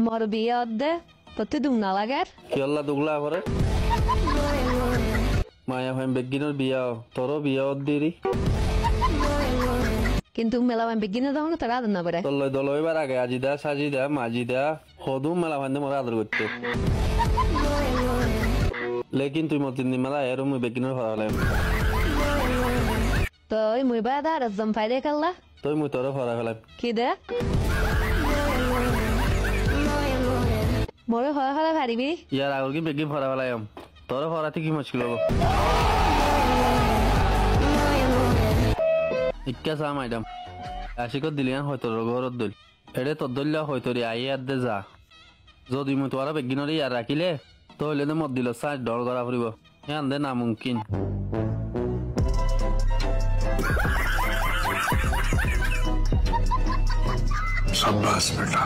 মর বিয়ে দে তোতে দুম না লাগার কি আল্লাহ দুগলা করে মায়া ভাই বেগিনের বিয়া তোরও বিয়া দিরি কিন্তু মেলা আমি বিগিনে দাও না তারা আদর না করে তল্লই দলইবার আগে আজি দা সাজি দা মাজি দা হদুম মেলা ভাই মোরা আদর করতে লেকিন তুই মতিন মেলা এরম বেগিনের হরা হলাম তো মুই বা দা রাজম ফাইদে কাল্লা তুই মুই তোর হরা হলাম কি দে মোরে হরা হরা ভারিবি ইয়ার আগর কি বেগিন হরা হলাম তোর হরাতে কি মুশকিল হবো ইক্কা চা মাইডাম আশিকত দিলিয়ান হয়তো ঘরত দল এড়ে তোর দলিয়া হয়তো রে আই আর দে যা যদি মুই তোরা বেগিনরে ইয়ার রাখিলে তাহলে তো মত দিল সাইড ডর করা ফুরিব হ্যাঁ দে না মুমকিন शाबाश बेटा